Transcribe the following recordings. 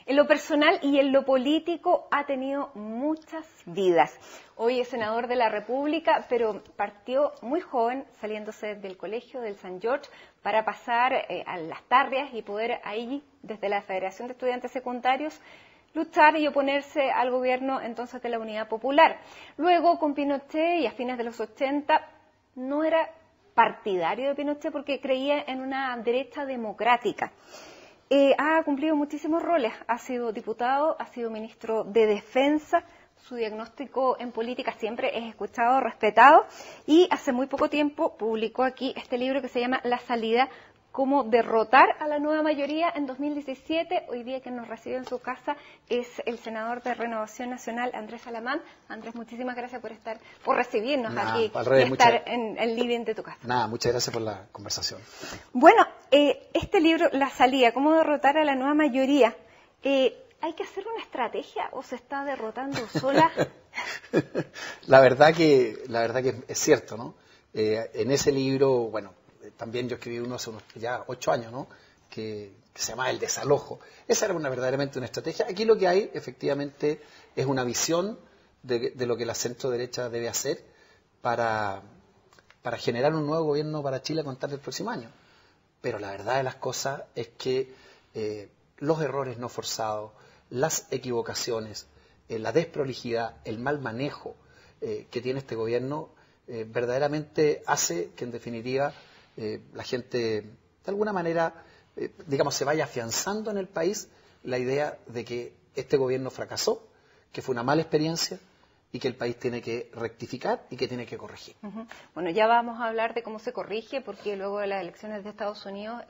En lo personal y en lo político ha tenido muchas vidas. Hoy es senador de la República, pero partió muy joven, saliéndose del colegio del San George, para pasar a las Tarrias y poder ahí, desde la Federación de Estudiantes Secundarios, luchar y oponerse al gobierno entonces de la Unidad Popular. Luego, con Pinochet y a fines de los 80, no era partidario de Pinochet porque creía en una derecha democrática. Ha cumplido muchísimos roles, ha sido diputado, ha sido ministro de Defensa, su diagnóstico en política siempre es escuchado, respetado, y hace muy poco tiempo publicó aquí este libro que se llama La Salida, cómo derrotar a la nueva mayoría en 2017. Hoy día quien nos recibe en su casa es el senador de Renovación Nacional, Andrés Salamán. Andrés, muchísimas gracias por recibirnos aquí y estar en el living de tu casa. Nada, muchas gracias por la conversación. Bueno, este libro, La Salida, cómo derrotar a la nueva mayoría, ¿hay que hacer una estrategia o se está derrotando sola? La verdad que es cierto, ¿no? En ese libro, bueno, también yo escribí uno hace ya 8 años, ¿no? Que se llama El Desalojo. Esa era verdaderamente una estrategia. Aquí lo que hay, efectivamente, es una visión de lo que la centro-derecha debe hacer para generar un nuevo gobierno para Chile a contar del próximo año. Pero la verdad de las cosas es que los errores no forzados, las equivocaciones, la desprolijidad, el mal manejo que tiene este gobierno, verdaderamente hace que, en definitiva, la gente, de alguna manera, digamos, se vaya afianzando en el país la idea de que este gobierno fracasó, que fue una mala experiencia y que el país tiene que rectificar y que tiene que corregir. Bueno, ya vamos a hablar de cómo se corrige, porque luego de las elecciones de Estados Unidos,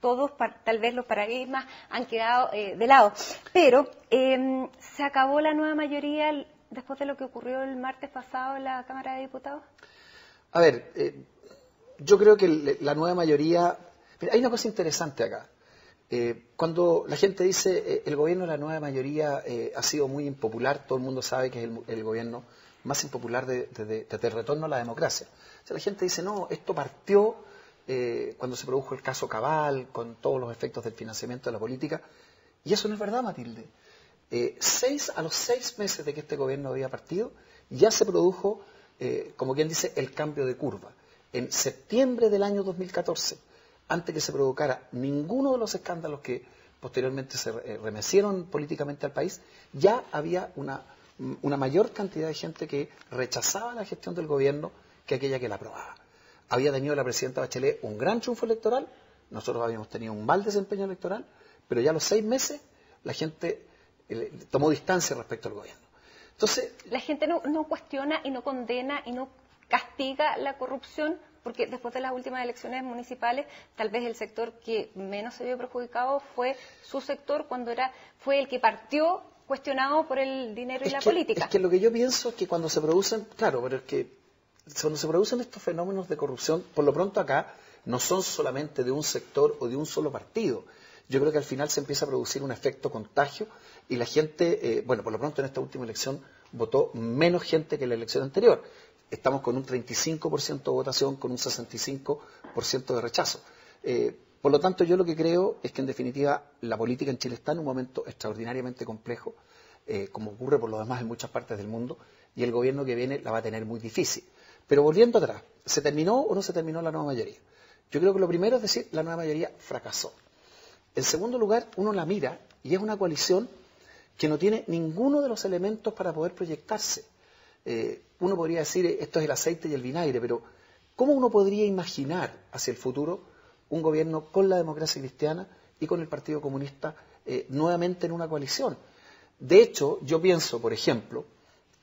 todos, tal vez los paradigmas han quedado de lado. Pero ¿se acabó la nueva mayoría después de lo que ocurrió el martes pasado en la Cámara de Diputados? A ver, yo creo que la nueva mayoría... Hay una cosa interesante acá. Cuando la gente dice el gobierno de la nueva mayoría ha sido muy impopular, todo el mundo sabe que es el gobierno más impopular desde el retorno a la democracia. O sea, la gente dice, no, esto partió cuando se produjo el caso Cabal, con todos los efectos del financiamiento de la política. Y eso no es verdad, Matilde. A los 6 meses de que este gobierno había partido, ya se produjo, como quien dice, el cambio de curva. En septiembre del año 2014, antes que se provocara ninguno de los escándalos que posteriormente se remecieron políticamente al país, ya había una mayor cantidad de gente que rechazaba la gestión del gobierno que aquella que la aprobaba. Había tenido la presidenta Bachelet un gran triunfo electoral, nosotros habíamos tenido un mal desempeño electoral, pero ya a los 6 meses la gente tomó distancia respecto al gobierno. Entonces, la gente no cuestiona y no condena y no castiga la corrupción, porque después de las últimas elecciones municipales, tal vez el sector que menos se vio perjudicado fue su sector, cuando fue el que partió cuestionado por el dinero y la política. Es que lo que yo pienso es que cuando se producen, claro, pero es que cuando se producen estos fenómenos de corrupción, por lo pronto acá no son solamente de un sector o de un solo partido. Yo creo que al final se empieza a producir un efecto contagio y la gente, bueno, por lo pronto en esta última elección votó menos gente que en la elección anterior. Estamos con un 35% de votación, con un 65% de rechazo. Por lo tanto, yo lo que creo es que, en definitiva, la política en Chile está en un momento extraordinariamente complejo, como ocurre por lo demás en muchas partes del mundo, y el gobierno que viene la va a tener muy difícil. Pero volviendo atrás, ¿se terminó o no se terminó la nueva mayoría? Yo creo que lo primero es decir, la nueva mayoría fracasó. En segundo lugar, uno la mira y es una coalición que no tiene ninguno de los elementos para poder proyectarse. Uno podría decir, esto es el aceite y el vinagre, pero ¿cómo uno podría imaginar hacia el futuro un gobierno con la democracia cristiana y con el Partido Comunista nuevamente en una coalición? De hecho, yo pienso, por ejemplo,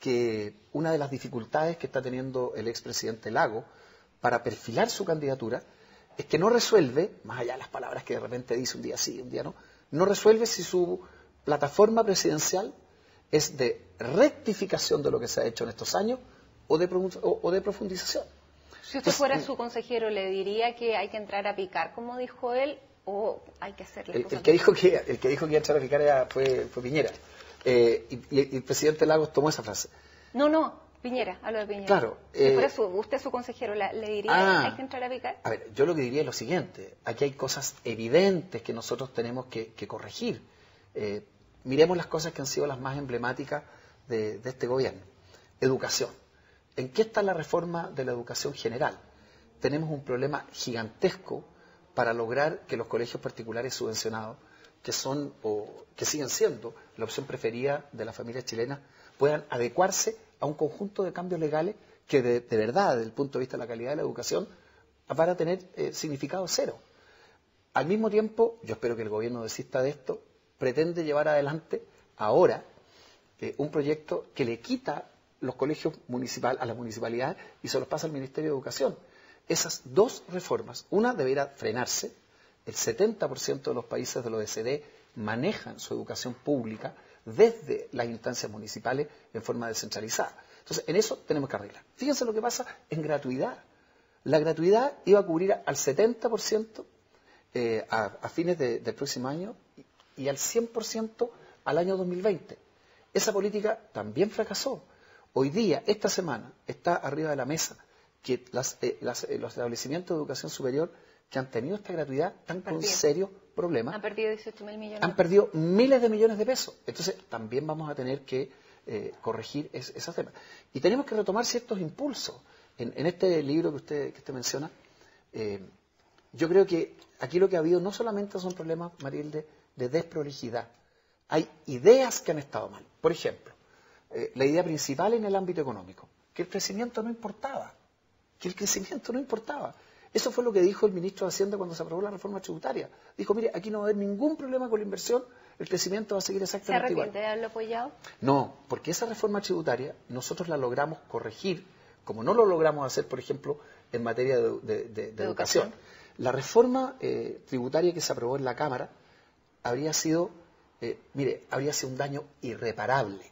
que una de las dificultades que está teniendo el expresidente Lagos para perfilar su candidatura es que no resuelve, más allá de las palabras que de repente dice un día sí, un día no, no resuelve si su plataforma presidencial es de rectificación de lo que se ha hecho en estos años o de profundización. Si usted fuera su consejero, ¿le diría que hay que entrar a picar, como dijo él, o hay que hacer las cosas? El que dijo que iba a entrar a picar fue Piñera. Y el presidente Lagos tomó esa frase. No, Piñera, hablo de Piñera. Claro. Si fuera usted su consejero, ¿le diría hay que entrar a picar? A ver, yo lo que diría es lo siguiente. Aquí hay cosas evidentes que nosotros tenemos que corregir. Miremos las cosas que han sido las más emblemáticas de este gobierno. Educación. ¿En qué está la reforma de la educación general? Tenemos un problema gigantesco para lograr que los colegios particulares subvencionados, que son o que siguen siendo la opción preferida de las familias chilenas, puedan adecuarse a un conjunto de cambios legales que de verdad, desde el punto de vista de la calidad de la educación, van a tener significado cero. Al mismo tiempo, yo espero que el gobierno desista de esto, pretende llevar adelante ahora un proyecto que le quita los colegios municipales a las municipalidades y se los pasa al Ministerio de Educación. Esas dos reformas, una deberá frenarse. El 70% de los países de la OECD manejan su educación pública desde las instancias municipales en forma descentralizada. Entonces, en eso tenemos que arreglar. Fíjense lo que pasa en gratuidad. La gratuidad iba a cubrir al 70% a fines del próximo año y al 100% al año 2020. Esa política también fracasó. Hoy día, esta semana, está arriba de la mesa que los establecimientos de educación superior que han tenido esta gratuidad están con un serio problema. Han perdido 18.000 millones. Han perdido miles de millones de pesos. Entonces, también vamos a tener que corregir esos temas. Y tenemos que retomar ciertos impulsos. En este libro que usted menciona, yo creo que aquí lo que ha habido no solamente son problemas, Marilde, de desprolijidad. Hay ideas que han estado mal. Por ejemplo, la idea principal en el ámbito económico, que el crecimiento no importaba. Eso fue lo que dijo el ministro de Hacienda cuando se aprobó la reforma tributaria. Dijo, mire, aquí no va a haber ningún problema con la inversión, el crecimiento va a seguir exactamente igual. ¿Se arrepiente de haberlo apoyado? No, porque esa reforma tributaria nosotros la logramos corregir, como no lo logramos hacer, por ejemplo, en materia de educación. La reforma tributaria que se aprobó en la Cámara habría sido un daño irreparable.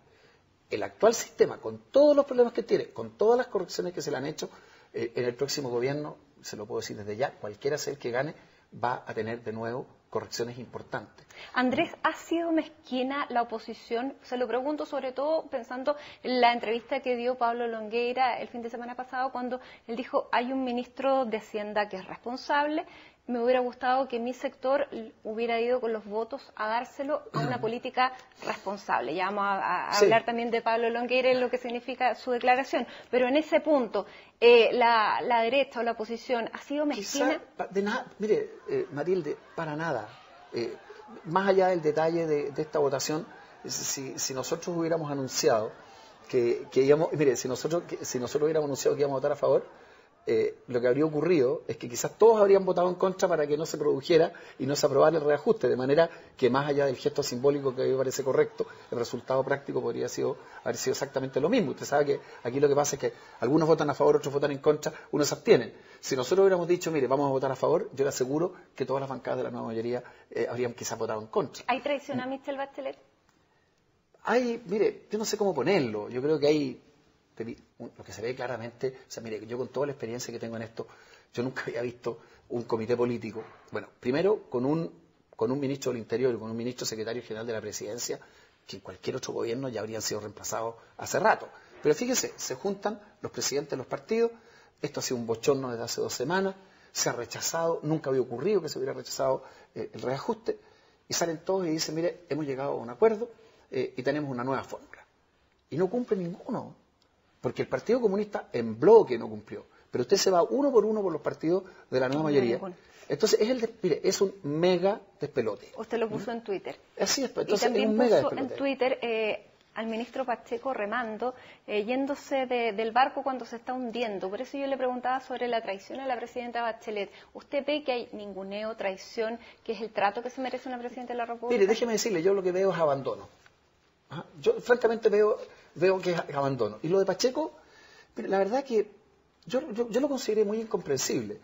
El actual sistema, con todos los problemas que tiene, con todas las correcciones que se le han hecho, en el próximo gobierno, se lo puedo decir desde ya, cualquiera sea el que gane, va a tener de nuevo correcciones importantes. Andrés, ¿ha sido mezquina la oposición? Se lo pregunto sobre todo pensando en la entrevista que dio Pablo Longueira el fin de semana pasado, cuando él dijo, hay un ministro de Hacienda que es responsable. Me hubiera gustado que mi sector hubiera ido con los votos a dárselo a una política responsable. Ya vamos a hablar también de Pablo Longueira y lo que significa su declaración. Pero en ese punto, la derecha o la oposición, ¿ha sido mezquina? De nada, mire, Matilde, para nada. Más allá del detalle de esta votación, si nosotros hubiéramos anunciado que íbamos, mire, si nosotros hubiéramos anunciado que íbamos a votar a favor, lo que habría ocurrido es que quizás todos habrían votado en contra para que no se produjera y no se aprobara el reajuste, de manera que más allá del gesto simbólico que a mí me parece correcto, el resultado práctico podría haber sido exactamente lo mismo. Usted sabe que aquí lo que pasa es que algunos votan a favor, otros votan en contra, unos se abstienen. Si nosotros hubiéramos dicho, mire, vamos a votar a favor, yo le aseguro que todas las bancadas de la nueva mayoría habrían quizás votado en contra. ¿Hay traición a Michelle Bachelet? Mire, yo no sé cómo ponerlo. Yo creo que hay lo que se ve claramente, o sea, mire, yo con toda la experiencia que tengo en esto, yo nunca había visto un comité político, bueno, primero con un ministro del Interior y con un ministro secretario general de la Presidencia, que en cualquier otro gobierno ya habrían sido reemplazados hace rato. Pero fíjese, se juntan los presidentes de los partidos, esto ha sido un bochorno desde hace 2 semanas, se ha rechazado, nunca había ocurrido que se hubiera rechazado el reajuste, y salen todos y dicen, mire, hemos llegado a un acuerdo y tenemos una nueva fórmula. Y no cumple ninguno. Porque el Partido Comunista en bloque no cumplió. Pero usted se va uno por los partidos de la nueva mayoría. Entonces, es un mega despelote. Usted lo puso en Twitter. Así es, entonces y también es un mega puso despelote. En Twitter al ministro Pacheco remando, yéndose del barco cuando se está hundiendo. Por eso yo le preguntaba sobre la traición a la presidenta Bachelet. ¿Usted ve que hay ninguneo, traición, que es el trato que se merece una presidenta de la República? Mire, déjeme decirle, yo lo que veo es abandono. Yo francamente veo que es abandono. Y lo de Pacheco, la verdad que yo lo consideré muy incomprensible.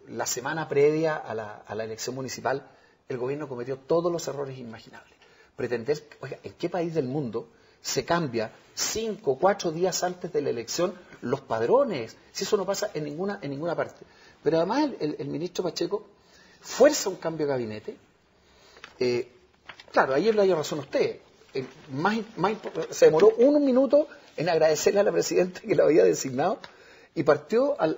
La semana previa a la elección municipal, el gobierno cometió todos los errores imaginables. Pretender, oiga, ¿en qué país del mundo se cambia 5 o 4 días antes de la elección los padrones? Si eso no pasa en ninguna parte. Pero además el ministro Pacheco fuerza un cambio de gabinete. Claro, ayer le dio razón a usted. Se demoró 1 minuto en agradecerle a la presidenta que lo había designado y partió al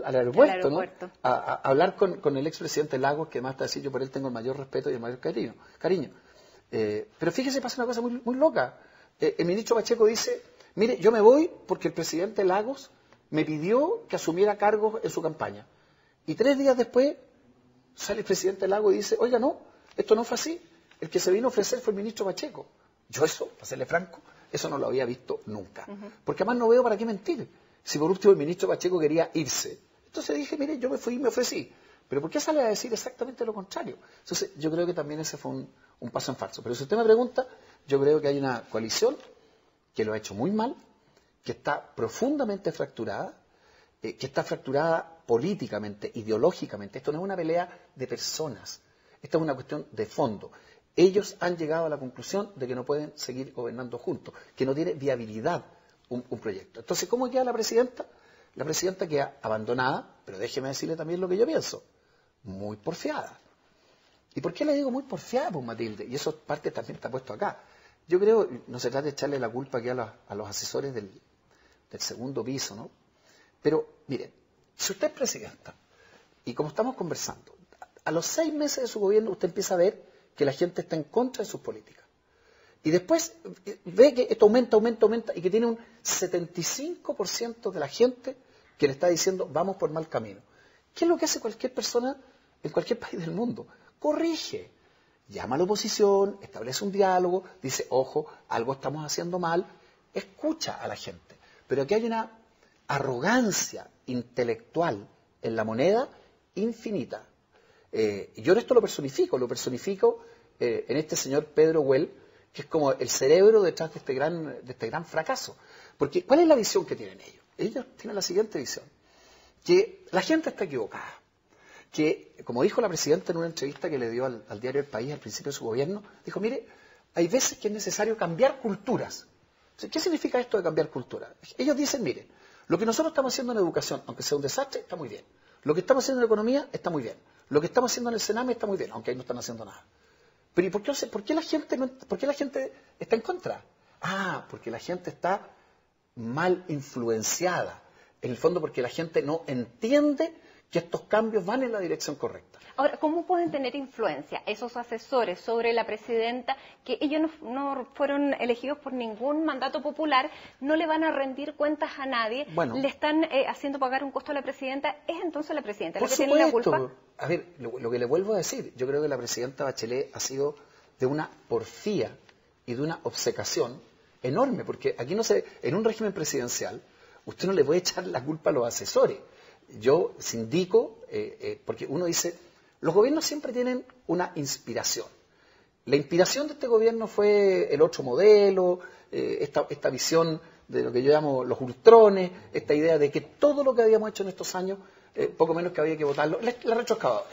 aeropuerto, ¿no? A hablar con el expresidente Lagos, que más está decir, yo por él tengo el mayor respeto y el mayor cariño. Pero fíjese, pasa una cosa muy, muy loca. El ministro Pacheco dice, mire, yo me voy porque el presidente Lagos me pidió que asumiera cargos en su campaña. Y 3 días después sale el presidente Lagos y dice, oiga, no, esto no fue así. El que se vino a ofrecer fue el ministro Pacheco. Yo eso, para serle franco, eso no lo había visto nunca. Porque además no veo para qué mentir. Si por último el ministro Pacheco quería irse. Entonces dije, mire, yo me fui y me ofrecí. Pero ¿por qué sale a decir exactamente lo contrario? Entonces yo creo que también ese fue un paso en falso. Pero si usted me pregunta, yo creo que hay una coalición que lo ha hecho muy mal, que está profundamente fracturada, que está fracturada políticamente, ideológicamente. Esto no es una pelea de personas, esta es una cuestión de fondo. Ellos han llegado a la conclusión de que no pueden seguir gobernando juntos, que no tiene viabilidad un proyecto. Entonces, ¿cómo queda la presidenta? La presidenta queda abandonada, pero déjeme decirle también lo que yo pienso, muy porfiada. ¿Y por qué le digo muy porfiada, pues, Matilde? Y eso parte también está puesto acá. Yo creo, no se trata de echarle la culpa aquí a los asesores del segundo piso, ¿no? Pero, mire, si usted es presidenta, y como estamos conversando, a los 6 meses de su gobierno usted empieza a ver que la gente está en contra de sus políticas. Y después ve que esto aumenta, y que tiene un 75% de la gente que le está diciendo vamos por mal camino. ¿Qué es lo que hace cualquier persona en cualquier país del mundo? Corrige, llama a la oposición, establece un diálogo, dice, ojo, algo estamos haciendo mal, escucha a la gente. Pero aquí hay una arrogancia intelectual en la moneda infinita. Yo esto lo personifico en este señor Pedro Güell, que es como el cerebro detrás de este gran fracaso. Porque, ¿cuál es la visión que tienen ellos? Ellos tienen la siguiente visión, que la gente está equivocada, que, como dijo la presidenta en una entrevista que le dio al diario El País al principio de su gobierno, dijo, mire, hay veces que es necesario cambiar culturas. ¿Qué significa esto de cambiar culturas? Ellos dicen, mire, lo que nosotros estamos haciendo en educación, aunque sea un desastre, está muy bien. Lo que estamos haciendo en economía está muy bien. Lo que estamos haciendo en el Sename está muy bien, aunque ahí no están haciendo nada. Pero ¿y por qué la gente está en contra? Ah, porque la gente está mal influenciada. En el fondo porque la gente no entiende que estos cambios van en la dirección correcta. Ahora, ¿cómo pueden tener influencia esos asesores sobre la presidenta, que ellos no fueron elegidos por ningún mandato popular, no le van a rendir cuentas a nadie, le están haciendo pagar un costo a la presidenta? ¿Es entonces la presidenta la que tiene la culpa? A ver, lo que le vuelvo a decir, yo creo que la presidenta Bachelet ha sido de una porfía y de una obcecación enorme, porque aquí en un régimen presidencial, usted no le puede echar la culpa a los asesores. Yo sindico, porque uno dice, los gobiernos siempre tienen una inspiración. La inspiración de este gobierno fue el otro modelo, esta visión de lo que yo llamo los ultrones, esta idea de que todo lo que habíamos hecho en estos años, poco menos que había que votarlo, la retroexcavadora.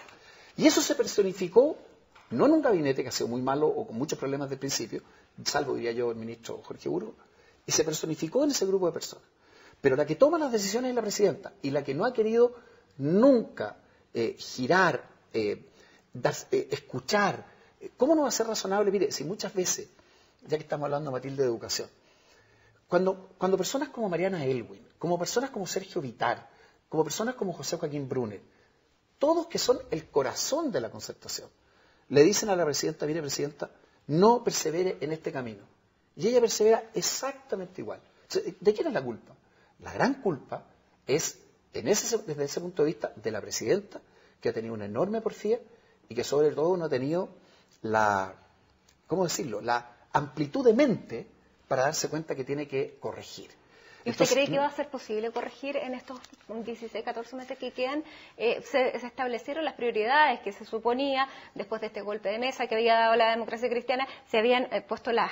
Y eso se personificó, no en un gabinete que ha sido muy malo o con muchos problemas del principio, salvo, diría yo, el ministro Jorge Burgos, y se personificó en ese grupo de personas. Pero la que toma las decisiones es la presidenta, y la que no ha querido nunca girar, escuchar. ¿Cómo no va a ser razonable? Mire, si muchas veces, ya que estamos hablando, Matilde, de educación, cuando personas como Mariana Elwin, como personas como Sergio Vitar, como personas como José Joaquín Brunner, todos que son el corazón de la concertación, le dicen a la presidenta, mire, presidenta, no persevere en este camino. Y ella persevera exactamente igual. ¿De quién es la culpa? La gran culpa es, desde ese punto de vista, de la presidenta, que ha tenido una enorme porfía y que sobre todo no ha tenido la amplitud de mente para darse cuenta que tiene que corregir. ¿Y usted cree que va a ser posible corregir en estos 16, 14 meses que quedan? Se establecieron las prioridades que se suponía, después de este golpe de mesa que había dado la democracia cristiana, se habían puesto las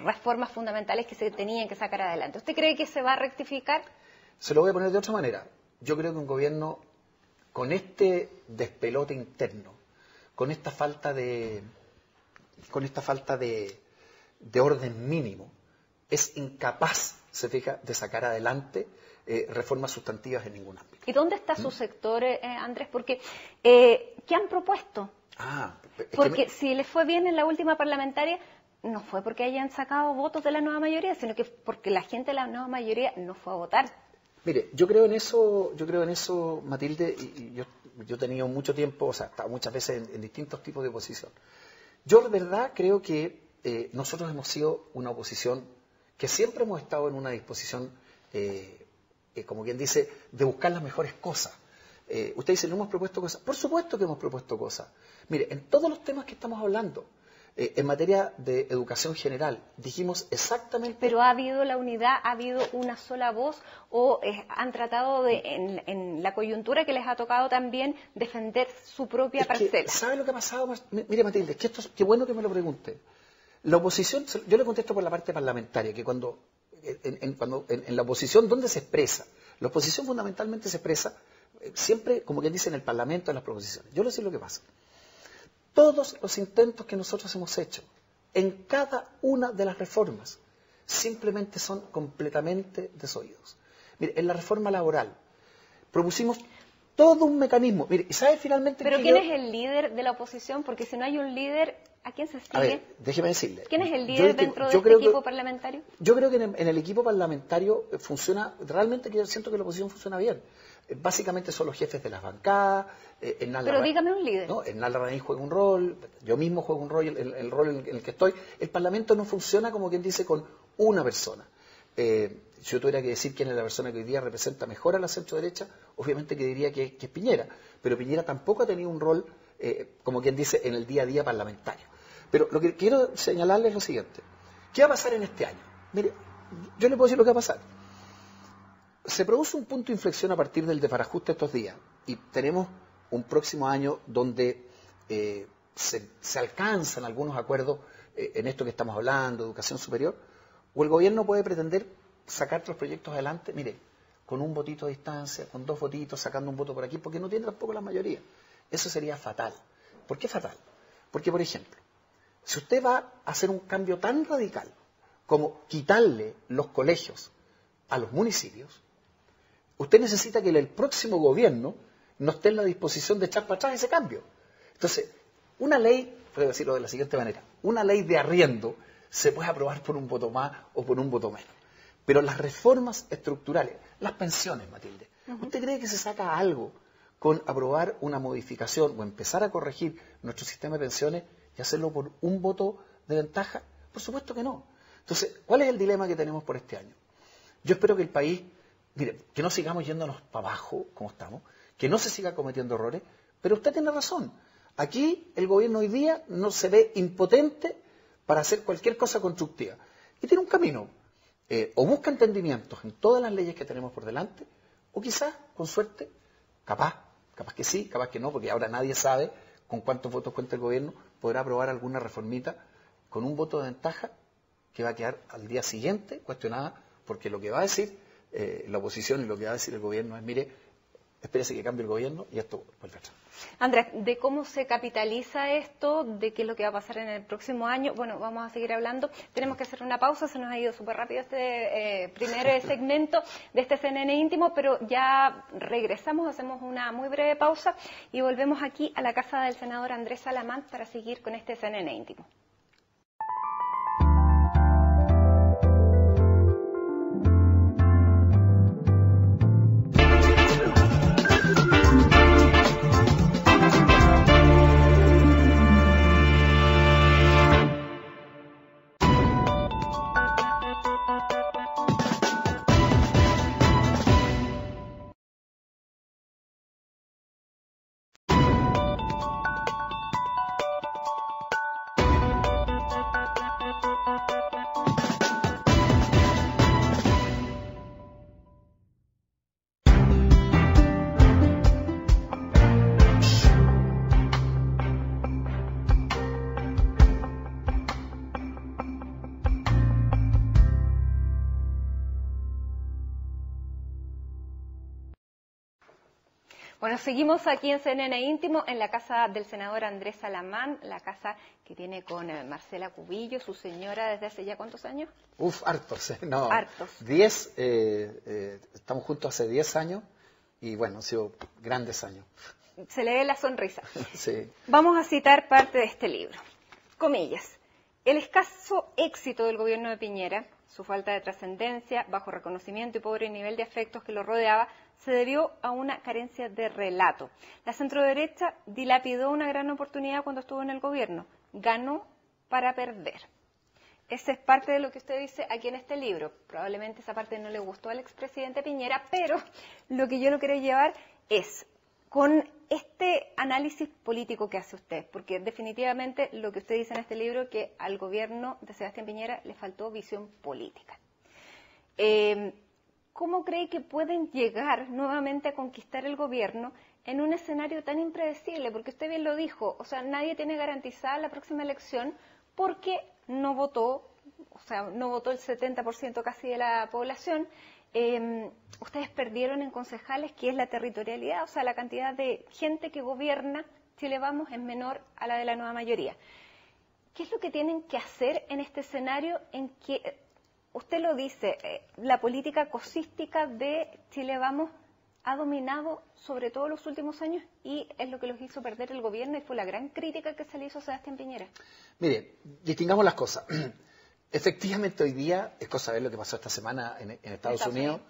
reformas fundamentales que se tenían que sacar adelante. ¿Usted cree que se va a rectificar? Se lo voy a poner de otra manera. Yo creo que un gobierno con este despelote interno, con esta falta de orden mínimo, es incapaz, se fija, de sacar adelante reformas sustantivas en ningún ámbito. ¿Y dónde está su sector, Andrés? Porque, ¿qué han propuesto? Porque si les fue bien en la última parlamentaria, no fue porque hayan sacado votos de la nueva mayoría, sino que porque la gente de la nueva mayoría no fue a votar. Mire, yo creo en eso, Matilde, y yo he tenido mucho tiempo, o sea, he estado muchas veces en distintos tipos de oposición. Yo de verdad creo que nosotros hemos sido una oposición que siempre hemos estado en una disposición, como quien dice, de buscar las mejores cosas. Usted dice, ¿no hemos propuesto cosas? Por supuesto que hemos propuesto cosas. Mire, en todos los temas que estamos hablando, en materia de educación general, dijimos exactamente... ¿Pero ha habido la unidad, ha habido una sola voz o han tratado de, en la coyuntura que les ha tocado también, defender su propia parcela? ¿Sabe lo que ha pasado? Mire, Matilde, que qué bueno que me lo pregunte. La oposición, yo le contesto por la parte parlamentaria, que cuando en la oposición, ¿dónde se expresa? La oposición fundamentalmente se expresa siempre, como quien dice, en el Parlamento, en las proposiciones. Yo le sé lo que pasa. Todos los intentos que nosotros hemos hecho en cada una de las reformas simplemente son completamente desoídos. Mire, en la reforma laboral propusimos todo un mecanismo. Mire, ¿y sabe finalmente? ¿Pero quién es el líder de la oposición? Porque si no hay un líder, ¿a quién se sigue? A ver, déjeme decirle. ¿Quién es el líder dentro de este equipo parlamentario? Yo creo que en el equipo parlamentario funciona, realmente yo siento que la oposición funciona bien. Básicamente son los jefes de las bancadas. Pero dígame un líder. ¿No? Hernán Larraín juega un rol, yo mismo juego un rol, el rol en el que estoy. El Parlamento no funciona, como quien dice, con una persona. Si yo tuviera que decir quién es la persona que hoy día representa mejor a la centro-derecha, obviamente que diría que es Piñera. Pero Piñera tampoco ha tenido un rol, como quien dice, en el día a día parlamentario. Pero lo que quiero señalarles es lo siguiente. ¿Qué va a pasar en este año? Mire, yo le puedo decir lo que va a pasar. Se produce un punto de inflexión a partir del desbarajuste estos días y tenemos un próximo año donde se alcanzan algunos acuerdos en esto que estamos hablando, educación superior, o el gobierno puede pretender sacar los proyectos adelante, mire, con un votito de distancia, con 2 votitos, sacando un voto por aquí, porque no tiene tampoco la mayoría. Eso sería fatal. ¿Por qué fatal? Porque, por ejemplo, si usted va a hacer un cambio tan radical como quitarle los colegios a los municipios, usted necesita que el próximo gobierno no esté en la disposición de echar para atrás ese cambio. Entonces, una ley, puedo decirlo de la siguiente manera, una ley de arriendo se puede aprobar por un voto más o por un voto menos. Pero las reformas estructurales, las pensiones, Matilde, ¿usted cree que se saca algo con aprobar una modificación o empezar a corregir nuestro sistema de pensiones y hacerlo por un voto de ventaja? Por supuesto que no. Entonces, ¿cuál es el dilema que tenemos por este año? Yo espero que el país, mire, que no sigamos yéndonos para abajo como estamos, que no se siga cometiendo errores, pero usted tiene razón. Aquí el gobierno hoy día no se ve impotente para hacer cualquier cosa constructiva. Y tiene un camino. O busca entendimientos en todas las leyes que tenemos por delante, o quizás, con suerte, capaz que sí, capaz que no, porque ahora nadie sabe con cuántos votos cuenta el gobierno, podrá aprobar alguna reformita con un voto de ventaja que va a quedar al día siguiente cuestionada, porque lo que va a decir la oposición y lo que va a decir el gobierno es, mire, espérese que cambie el gobierno y esto vuelve atrás. Andrés, de cómo se capitaliza esto, de qué es lo que va a pasar en el próximo año, bueno, vamos a seguir hablando. Tenemos que hacer una pausa, se nos ha ido súper rápido este primer segmento de este CNN íntimo, pero ya regresamos, hacemos una muy breve pausa y volvemos aquí a la casa del senador Andrés Salamán para seguir con este CNN íntimo. Bueno, seguimos aquí en CNN Íntimo, en la casa del senador Andrés Salamán, la casa que tiene con Marcela Cubillo, su señora, desde hace ya ¿cuántos años? Hartos, no. Hartos. 10, estamos juntos hace 10 años y bueno, han sido grandes años. Se le ve la sonrisa. Sí. Vamos a citar parte de este libro. Comillas. El escaso éxito del gobierno de Piñera, su falta de trascendencia, bajo reconocimiento y pobre nivel de afectos que lo rodeaba, se debió a una carencia de relato. La centroderecha dilapidó una gran oportunidad cuando estuvo en el gobierno, ganó para perder. Esa es parte de lo que usted dice aquí en este libro. Probablemente esa parte no le gustó al expresidente Piñera, pero lo que yo lo quiero llevar es con este análisis político que hace usted, porque definitivamente lo que usted dice en este libro, que al gobierno de Sebastián Piñera le faltó visión política. ¿Cómo cree que pueden llegar nuevamente a conquistar el gobierno en un escenario tan impredecible? Porque usted bien lo dijo, o sea, nadie tiene garantizada la próxima elección porque no votó, o sea, no votó el 70% casi de la población. Ustedes perdieron en concejales, que es la territorialidad, o sea, la cantidad de gente que gobierna Chile Vamos es menor a la de la nueva mayoría. ¿Qué es lo que tienen que hacer en este escenario en que, usted lo dice, la política cosística de Chile Vamos ha dominado sobre todo los últimos años y es lo que los hizo perder el gobierno y fue la gran crítica que se le hizo a Sebastián Piñera? Mire, distingamos las cosas. Efectivamente, hoy día, es cosa de ver lo que pasó esta semana en Estados Unidos.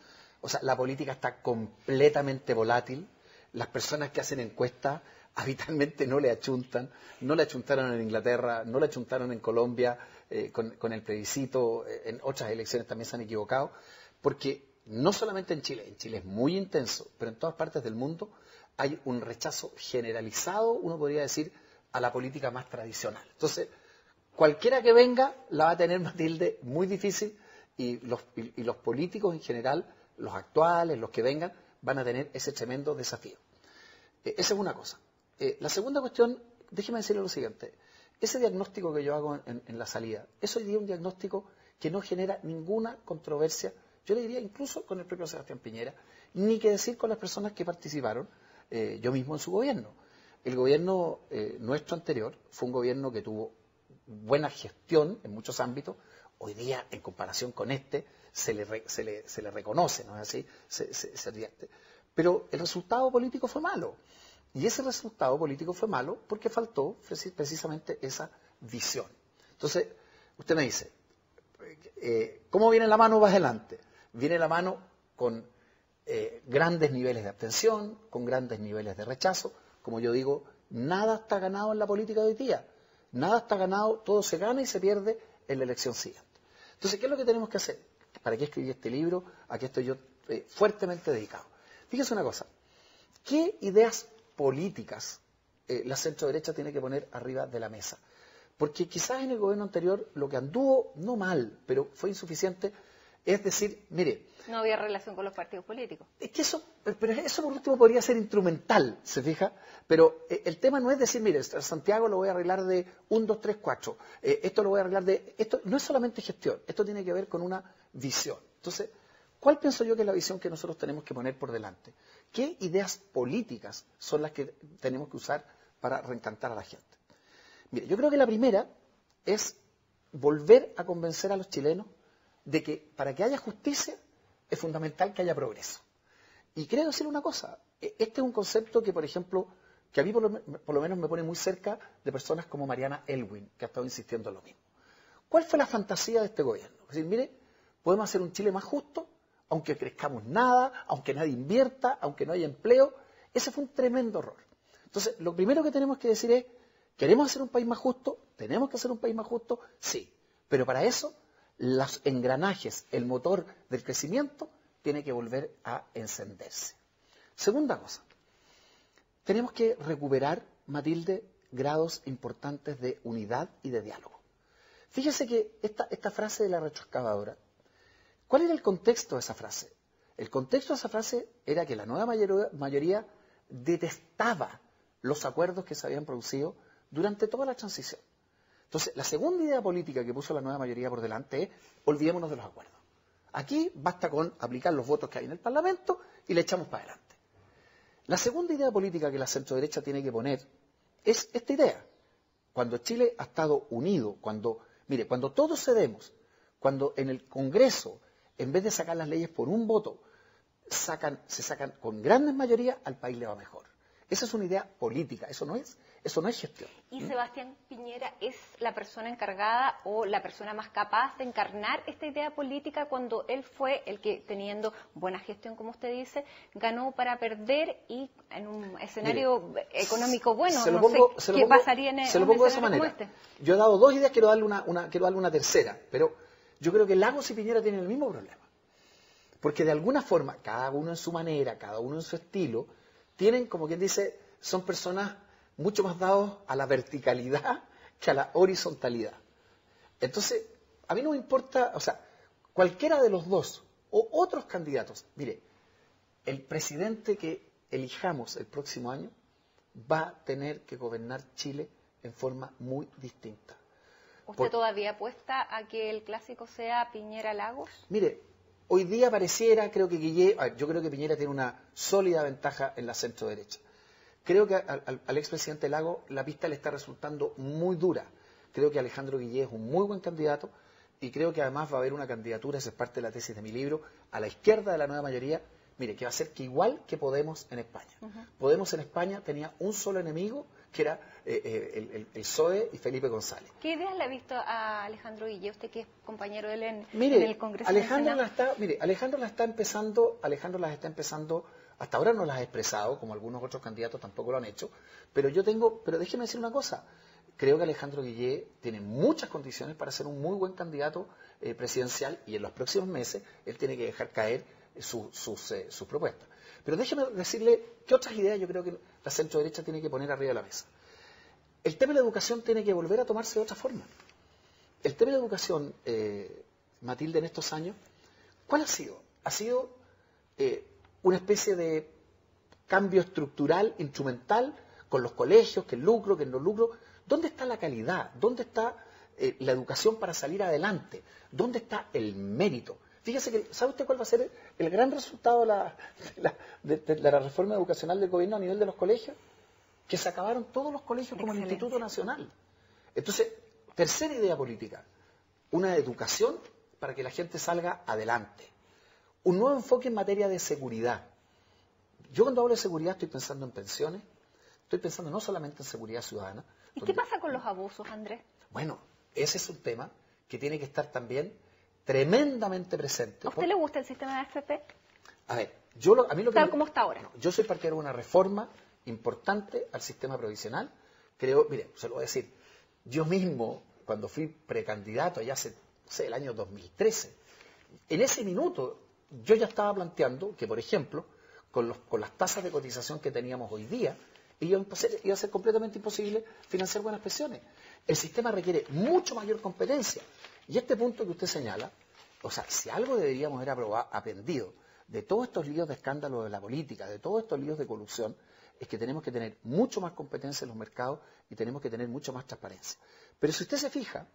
O sea, la política está completamente volátil. Las personas que hacen encuestas habitualmente no le achuntan. No le achuntaron en Inglaterra, no le achuntaron en Colombia con el plebiscito. En otras elecciones también se han equivocado. Porque no solamente en Chile es muy intenso, pero en todas partes del mundo hay un rechazo generalizado, uno podría decir, a la política más tradicional. Entonces, cualquiera que venga la va a tener, Matilde, muy difícil y los políticos en general, los actuales, los que vengan, van a tener ese tremendo desafío. Esa es una cosa. La segunda cuestión, déjeme decirle lo siguiente. Ese diagnóstico que yo hago en la salida, es hoy día un diagnóstico que no genera ninguna controversia, yo le diría incluso con el propio Sebastián Piñera, ni que decir con las personas que participaron, yo mismo en su gobierno. El gobierno nuestro anterior fue un gobierno que tuvo buena gestión en muchos ámbitos. Hoy día, en comparación con este, se le reconoce, ¿no es así? Se advierte. Pero el resultado político fue malo. Y ese resultado político fue malo porque faltó precisamente esa visión. Entonces, usted me dice, ¿cómo viene la mano más adelante? Viene la mano con grandes niveles de abstención, con grandes niveles de rechazo. Como yo digo, nada está ganado en la política de hoy día. Nada está ganado, todo se gana y se pierde en la elección siguiente. Entonces, ¿qué es lo que tenemos que hacer? ¿Para qué escribí este libro? ¿A qué estoy yo fuertemente dedicado? Fíjese una cosa, ¿qué ideas políticas la centro-derecha tiene que poner arriba de la mesa? Porque quizás en el gobierno anterior lo que anduvo, no mal, pero fue insuficiente, es decir, mire... No había relación con los partidos políticos. Es que eso por último podría ser instrumental, ¿se fija? Pero el tema no es decir, mire, Santiago lo voy a arreglar de 1, 2, 3, 4, esto lo voy a arreglar de... Esto no es solamente gestión, esto tiene que ver con una visión. Entonces, ¿cuál pienso yo que es la visión que nosotros tenemos que poner por delante? ¿Qué ideas políticas son las que tenemos que usar para reencantar a la gente? Mire, yo creo que la primera es volver a convencer a los chilenos de que para que haya justicia es fundamental que haya progreso. Y quiero decir una cosa, este es un concepto que, por ejemplo, que a mí por lo menos me pone muy cerca de personas como Mariana Elwin, que ha estado insistiendo en lo mismo. ¿Cuál fue la fantasía de este gobierno? Es decir, mire, podemos hacer un Chile más justo, aunque crezcamos nada, aunque nadie invierta, aunque no haya empleo. Ese fue un tremendo error. Entonces, lo primero que tenemos que decir es, ¿queremos hacer un país más justo? ¿Tenemos que hacer un país más justo? Sí. Pero para eso, los engranajes, el motor del crecimiento, tiene que volver a encenderse. Segunda cosa, tenemos que recuperar, Matilde, grados importantes de unidad y de diálogo. Fíjese que esta frase de la retroexcavadora, ¿cuál era el contexto de esa frase? El contexto de esa frase era que la nueva mayoría detestaba los acuerdos que se habían producido durante toda la transición. Entonces, la segunda idea política que puso la nueva mayoría por delante es, olvidémonos de los acuerdos. Aquí basta con aplicar los votos que hay en el Parlamento y le echamos para adelante. La segunda idea política que la centroderecha tiene que poner es esta idea. Cuando Chile ha estado unido, cuando todos cedemos, cuando en el Congreso, en vez de sacar las leyes por un voto, se sacan con grandes mayorías, al país le va mejor. Esa es una idea política, eso no es gestión. ¿Y Sebastián Piñera es la persona encargada o la persona más capaz de encarnar esta idea política cuando él fue el que, teniendo buena gestión, como usted dice, ganó para perder y en un escenario económico bueno? No sé qué pasaría en un escenario como este. Yo he dado dos ideas, quiero darle una tercera, pero yo creo que Lagos y Piñera tienen el mismo problema. Porque de alguna forma, cada uno en su manera, cada uno en su estilo, tienen, como quien dice, son personas mucho más dados a la verticalidad que a la horizontalidad. Entonces, a mí no me importa, o sea, cualquiera de los dos o otros candidatos, mire, el presidente que elijamos el próximo año va a tener que gobernar Chile en forma muy distinta. ¿Usted todavía apuesta a que el clásico sea Piñera-Lagos? Mire, hoy día pareciera, yo creo que Piñera tiene una sólida ventaja en la centro derecha. Creo que al expresidente Lagos la pista le está resultando muy dura. Creo que Alejandro Guillé es un muy buen candidato y creo que además va a haber una candidatura, esa es parte de la tesis de mi libro, a la izquierda de la nueva mayoría, mire, que va a ser que igual que Podemos en España. Podemos en España tenía un solo enemigo, que era el PSOE y Felipe González. ¿Qué ideas le ha visto a Alejandro Guillé, usted que es compañero de él en el Congreso? Alejandro las está empezando, hasta ahora no las ha expresado, como algunos otros candidatos tampoco lo han hecho, pero déjeme decir una cosa, creo que Alejandro Guillé tiene muchas condiciones para ser un muy buen candidato presidencial y en los próximos meses él tiene que dejar caer sus propuestas. Pero déjeme decirle qué otras ideas yo creo que la centro derecha tiene que poner arriba de la mesa. El tema de la educación tiene que volver a tomarse de otra forma. El tema de la educación, Matilde, en estos años, ¿cuál ha sido? Ha sido una especie de cambio estructural, instrumental, con los colegios, que el lucro, que el no lucro. ¿Dónde está la calidad? ¿Dónde está la educación para salir adelante? ¿Dónde está el mérito? Fíjese que, ¿sabe usted cuál va a ser el gran resultado de la reforma educacional del gobierno a nivel de los colegios? Que se acabaron todos los colegios como el Instituto Nacional. Entonces, tercera idea política, una educación para que la gente salga adelante. Un nuevo enfoque en materia de seguridad. Yo cuando hablo de seguridad estoy pensando en pensiones, estoy pensando no solamente en seguridad ciudadana. ¿Y qué pasa con los abusos, Andrés? Bueno, ese es un tema que tiene que estar también tremendamente presente. ¿A usted le gusta el sistema de AFP? A ver, a mí lo que... Tal como está ahora. No, yo soy partidario de una reforma importante al sistema provisional. Creo, mire, se lo voy a decir, yo mismo, cuando fui precandidato, allá hace, no sé, el año 2013, en ese minuto yo ya estaba planteando que, por ejemplo, con las tasas de cotización que teníamos hoy día, iba a ser completamente imposible financiar buenas pensiones. El sistema requiere mucho mayor competencia. Y este punto que usted señala, o sea, si algo deberíamos haber aprendido de todos estos líos de escándalo de la política, de todos estos líos de corrupción, es que tenemos que tener mucho más competencia en los mercados y tenemos que tener mucho más transparencia. Pero si usted se fija,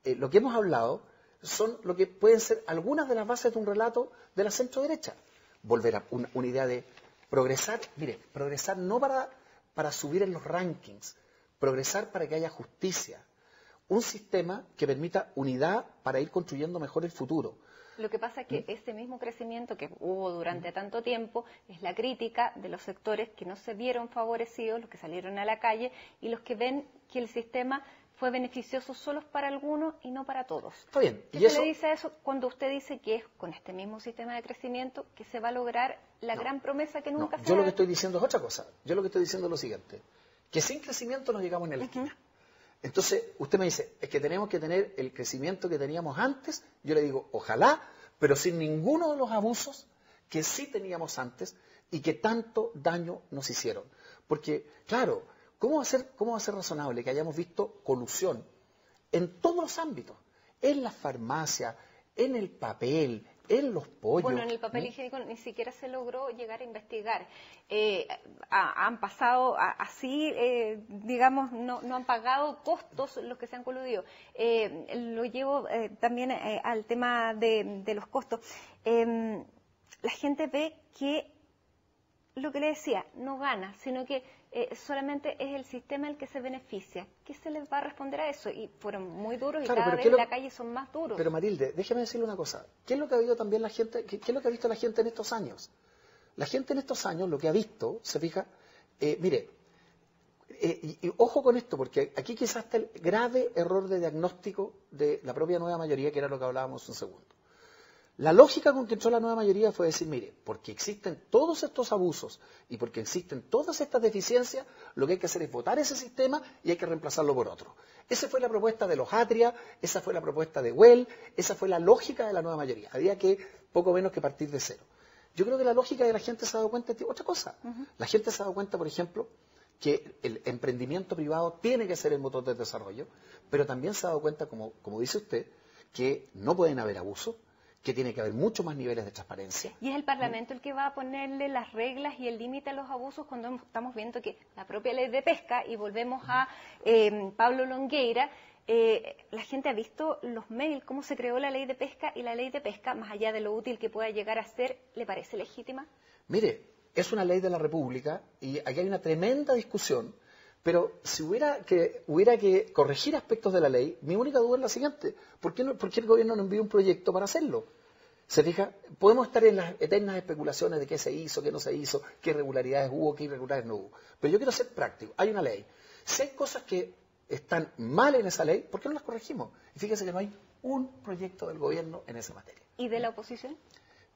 lo que hemos hablado son lo que pueden ser algunas de las bases de un relato de la centro derecha. Volver a una idea de progresar, mire, progresar no para subir en los rankings, progresar para que haya justicia. Un sistema que permita unidad para ir construyendo mejor el futuro. Lo que pasa es que ese mismo crecimiento que hubo durante tanto tiempo es la crítica de los sectores que no se vieron favorecidos, los que salieron a la calle y los que ven que el sistema fue beneficioso solo para algunos y no para todos. Está bien. ¿Qué se le dice a eso cuando usted dice que es con este mismo sistema de crecimiento que se va a lograr la gran promesa que nunca se Yo lo que estoy diciendo es otra cosa. Yo lo que estoy diciendo es lo siguiente, que sin crecimiento no llegamos ni a la esquina. Entonces, usted me dice, es que tenemos que tener el crecimiento que teníamos antes. Yo le digo, ojalá, pero sin ninguno de los abusos que sí teníamos antes y que tanto daño nos hicieron. Porque, claro, ¿cómo va a ser razonable que hayamos visto colusión en todos los ámbitos? En las farmacias, en el papel, en los pollos. Bueno, en el papel higiénico ni siquiera se logró llegar a investigar. Han pasado así, digamos, no han pagado costos los que se han coludido. Lo llevo también al tema de los costos. La gente ve que, lo que le decía, no gana, sino que solamente es el sistema el que se beneficia. ¿Qué se les va a responder a eso? Y fueron muy duros y cada vez en la calle son más duros. Pero Matilde, déjeme decirle una cosa. ¿Qué es lo que ha visto también la gente? ¿Qué es lo que ha visto la gente en estos años? La gente en estos años lo que ha visto, se fija, Mire, y ojo con esto, porque aquí quizás está el grave error de diagnóstico de la propia nueva mayoría, que era lo que hablábamos un segundo. La lógica con que entró la nueva mayoría fue decir, mire, porque existen todos estos abusos y porque existen todas estas deficiencias, lo que hay que hacer es votar ese sistema y hay que reemplazarlo por otro. Esa fue la propuesta de los Atria, esa fue la propuesta de Well, esa fue la lógica de la nueva mayoría. Había que poco menos que partir de cero. Yo creo que la lógica de la gente se ha dado cuenta de otra cosa. La gente se ha dado cuenta, por ejemplo, que el emprendimiento privado tiene que ser el motor del desarrollo, pero también se ha dado cuenta, como dice usted, que no pueden haber abusos, que tiene que haber muchos más niveles de transparencia. Y es el Parlamento el que va a ponerle las reglas y el límite a los abusos cuando estamos viendo que la propia ley de pesca, y volvemos a Pablo Longueira, la gente ha visto los mails, cómo se creó la ley de pesca, y la ley de pesca, más allá de lo útil que pueda llegar a ser, ¿le parece legítima? Mire, es una ley de la República y aquí hay una tremenda discusión, pero si hubiera que corregir aspectos de la ley, mi única duda es la siguiente: ¿por qué el gobierno no envía un proyecto para hacerlo? ¿Se fija? Podemos estar en las eternas especulaciones de qué se hizo, qué no se hizo, qué irregularidades hubo, qué irregularidades no hubo. Pero yo quiero ser práctico. Hay una ley. Si hay cosas que están mal en esa ley, ¿por qué no las corregimos? Y fíjese que no hay un proyecto del gobierno en esa materia. ¿Y de la oposición?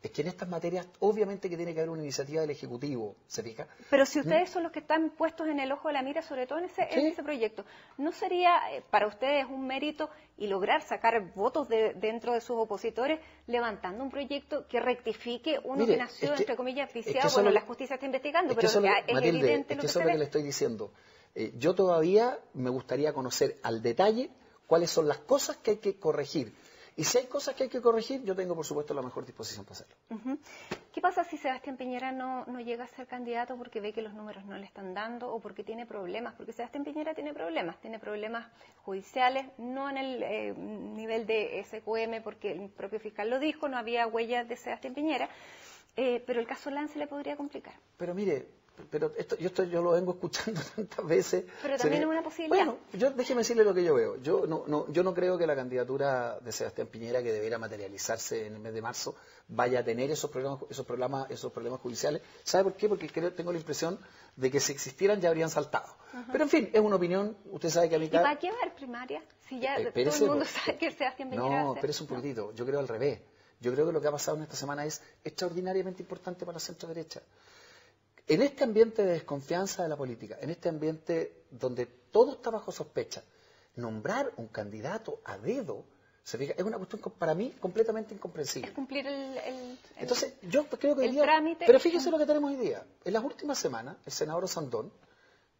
Es que en estas materias obviamente que tiene que haber una iniciativa del Ejecutivo, ¿se fija? Pero si ustedes son los que están puestos en el ojo de la mira, sobre todo en ese proyecto, ¿no sería para ustedes un mérito y lograr sacar votos dentro de sus opositores levantando un proyecto que rectifique uno que nació, entre comillas, viciado? Bueno, la justicia está investigando, pero es evidente lo que se ve. Eso es lo que le estoy diciendo. Yo todavía me gustaría conocer al detalle cuáles son las cosas que hay que corregir. Y si hay cosas que hay que corregir, yo tengo, por supuesto, la mejor disposición para hacerlo. ¿Qué pasa si Sebastián Piñera no llega a ser candidato porque ve que los números no le están dando o porque tiene problemas? Porque Sebastián Piñera tiene problemas judiciales, no en el nivel de SQM, porque el propio fiscal lo dijo, no había huellas de Sebastián Piñera, pero el caso Lance le podría complicar. Pero mire, yo lo vengo escuchando tantas veces. Pero también es una posibilidad. Bueno, déjeme decirle lo que yo veo. Yo no creo que la candidatura de Sebastián Piñera, que debiera materializarse en el mes de marzo, vaya a tener esos problemas judiciales. ¿Sabe por qué? Porque tengo la impresión de que si existieran ya habrían saltado. Pero en fin, es una opinión. Usted sabe que a mí... ¿Y para qué va a haber primaria? Si ya todo el mundo sabe que Sebastián Piñera va a ser. No, espérese un poquitito. Yo creo al revés. Yo creo que lo que ha pasado en esta semana es extraordinariamente importante para la centro-derecha. En este ambiente de desconfianza de la política, en este ambiente donde todo está bajo sospecha, nombrar un candidato a dedo, ¿se fija? Es una cuestión para mí completamente incomprensible. Es cumplir Entonces, yo creo que hoy día, trámite. Pero fíjese lo que tenemos hoy día. En las últimas semanas, el senador Osandón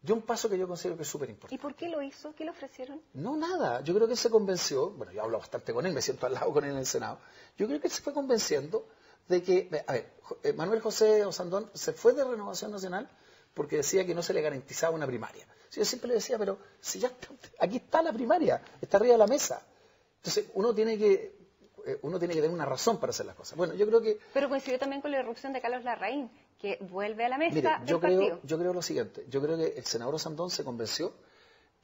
dio un paso que yo considero que es súper importante. ¿Y por qué lo hizo? ¿Qué le ofrecieron? No, nada. Yo creo que él se convenció, bueno, yo hablo bastante con él, me siento al lado con él en el Senado, yo creo que él se fue convenciendo de que, a ver, Manuel José Osandón se fue de Renovación Nacional porque decía que no se le garantizaba una primaria. Yo siempre le decía, pero si ya está, aquí está la primaria, está arriba de la mesa. Entonces uno tiene que tener una razón para hacer las cosas. Bueno, yo creo que... Pero coincidió también con la irrupción de Carlos Larraín, que vuelve a la mesa. Mire, yo partido. creo lo siguiente, yo creo que el senador Osandón se convenció,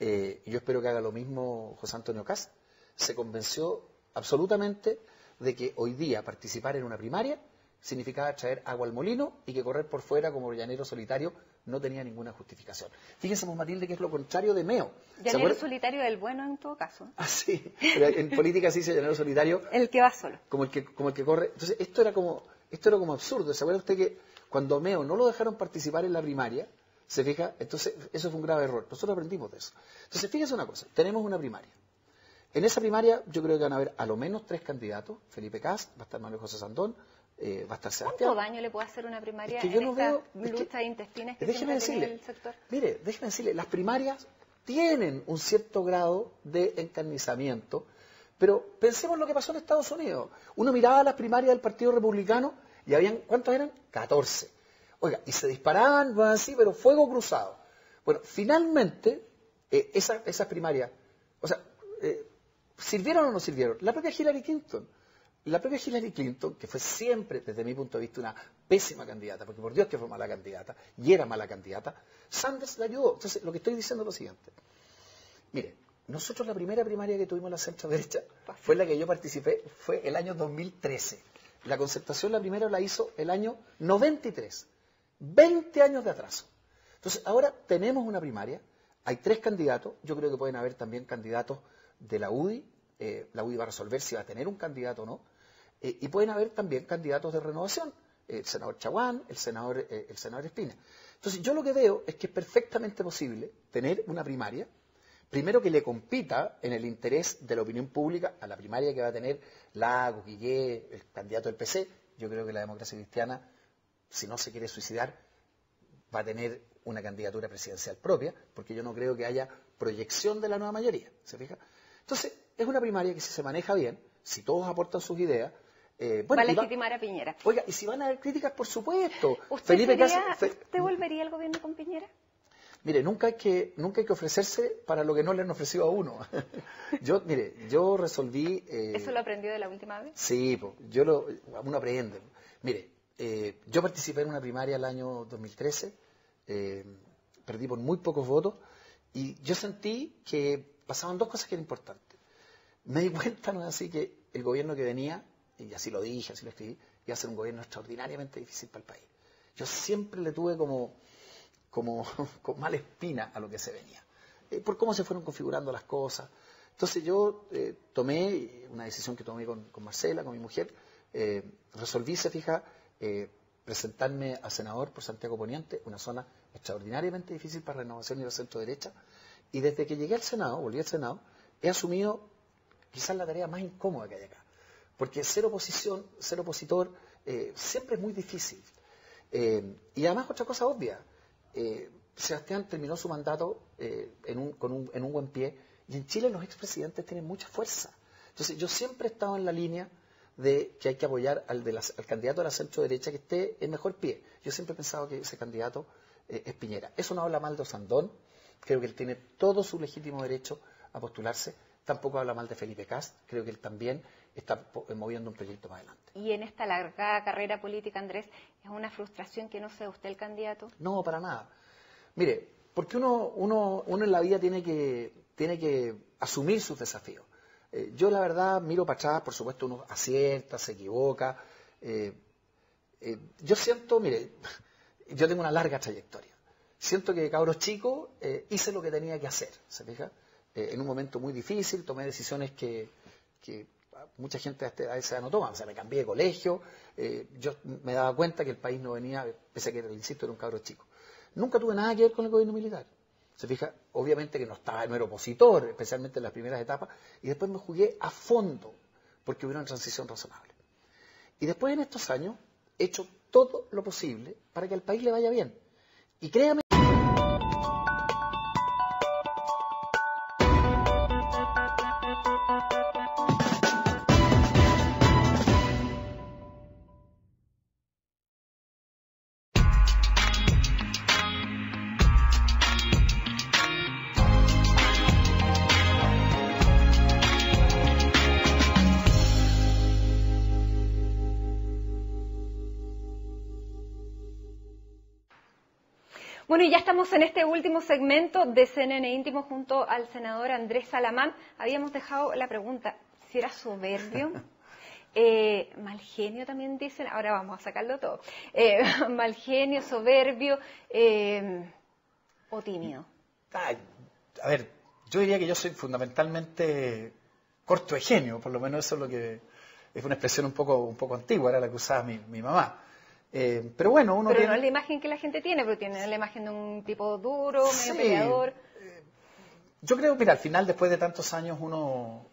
y yo espero que haga lo mismo José Antonio Caz, se convenció absolutamente de que hoy día participar en una primaria significaba traer agua al molino y que correr por fuera como llanero solitario no tenía ninguna justificación. Fíjense, Matilde, que es lo contrario de Meo. Llanero solitario del bueno en todo caso. Ah, sí. Pero en política se dice llanero solitario. El que va solo. Como el que corre. Entonces, esto era como absurdo. ¿Se acuerda usted que cuando Meo no lo dejaron participar en la primaria, se fija? Entonces, eso fue un grave error. Nosotros aprendimos de eso. Entonces, fíjese una cosa. Tenemos una primaria. En esa primaria yo creo que van a haber a lo menos 3 candidatos. Felipe Caz, va a estar Manuel José Sandón, va a estar Sebastián. ¿Cuánto daño le puede hacer una primaria yo no veo, lucha intestinas que déjeme siempre decirle, tiene el sector? Mire, déjeme decirle, las primarias tienen un cierto grado de encarnizamiento, pero pensemos lo que pasó en Estados Unidos. Uno miraba las primarias del Partido Republicano y habían, ¿cuántas eran? 14. Oiga, y se disparaban así, pero fuego cruzado. Bueno, finalmente, esas primarias, o sea, ¿sirvieron o no sirvieron? La propia Hillary Clinton, que fue siempre, desde mi punto de vista, una pésima candidata, porque por Dios que fue mala candidata, y era mala candidata, Sanders la ayudó. Entonces, lo que estoy diciendo es lo siguiente. Mire, nosotros la primera primaria que tuvimos en la centro-derecha fue la que yo participé, fue el año 2013. La Concertación, la primera, la hizo el año 93. 20 años de atraso. Entonces, ahora tenemos una primaria, hay 3 candidatos, yo creo que pueden haber también candidatos de la UDI, la UDI va a resolver si va a tener un candidato o no, y pueden haber también candidatos de renovación, el senador Chaguán, el senador Espina. Entonces, yo lo que veo es que es perfectamente posible tener una primaria, primero que le compita en el interés de la opinión pública a la primaria que va a tener Lagos, Guillé, el candidato del PC. Yo creo que la democracia cristiana, si no se quiere suicidar, va a tener una candidatura presidencial propia, porque yo no creo que haya proyección de la nueva mayoría, ¿se fija? Entonces, es una primaria que si se maneja bien, si todos aportan sus ideas, va a legitimar a Piñera. Oiga, y si van a haber críticas, por supuesto. ¿Usted volvería al gobierno con Piñera? Mire, nunca hay que ofrecerse para lo que no le han ofrecido a uno. Yo resolví... ¿Eso lo aprendió de la última vez? Sí, uno aprende. Mire, yo participé en una primaria el año 2013, perdí por muy pocos votos, y yo sentí que pasaban 2 cosas que eran importantes. Me di cuenta, no es así, que el gobierno que venía, y así lo dije, así lo escribí, iba a ser un gobierno extraordinariamente difícil para el país. Yo siempre le tuve como con mala espina a lo que se venía, por cómo se fueron configurando las cosas. Entonces yo tomé una decisión que tomé con Marcela, con mi mujer, resolví, se fija, presentarme a senador por Santiago Poniente, una zona extraordinariamente difícil para Renovación y la centro derecha, y desde que llegué al Senado, volví al Senado, he asumido quizás la tarea más incómoda que hay acá, porque ser oposición, ser opositor, siempre es muy difícil. Y además otra cosa obvia, Sebastián terminó su mandato en un buen pie, y en Chile los expresidentes tienen mucha fuerza. Entonces yo siempre he estado en la línea de que hay que apoyar al candidato de la centro derecha que esté en mejor pie. Yo siempre he pensado que ese candidato es Piñera. Eso no habla mal de Osandón, creo que él tiene todo su legítimo derecho a postularse. Tampoco habla mal de Felipe Kast, creo que él también está moviendo un proyecto más adelante. ¿Y en esta larga carrera política, Andrés, es una frustración que no sea usted el candidato? No, para nada. Mire, porque uno en la vida tiene que asumir sus desafíos. Yo la verdad miro para atrás, por supuesto uno acierta, se equivoca. Yo siento, mire, yo tengo una larga trayectoria. Siento que de cabros chicos hice lo que tenía que hacer, ¿se fija? En un momento muy difícil tomé decisiones que mucha gente a esa edad no toma. O sea, me cambié de colegio, yo me daba cuenta que el país no venía, pese a que, insisto, era un cabro chico. Nunca tuve nada que ver con el gobierno militar. Se fija, obviamente que no era opositor, especialmente en las primeras etapas, y después me jugué a fondo, porque hubiera una transición razonable. Y después en estos años he hecho todo lo posible para que al país le vaya bien. Y créame... Bueno, y ya estamos en este último segmento de CNN Íntimo junto al senador Andrés Salamán. Habíamos dejado la pregunta, si era soberbio, mal genio también dicen, ahora vamos a sacarlo todo, mal genio, soberbio o tímido. A ver, yo diría que yo soy fundamentalmente corto de genio, por lo menos eso es lo que es una expresión un poco antigua, era la que usaba mi mamá. Pero bueno, uno pero tiene... no es la imagen que la gente tiene, pero tiene la imagen de un tipo duro, medio peleador. Yo creo que mira, al final, después de tantos años, uno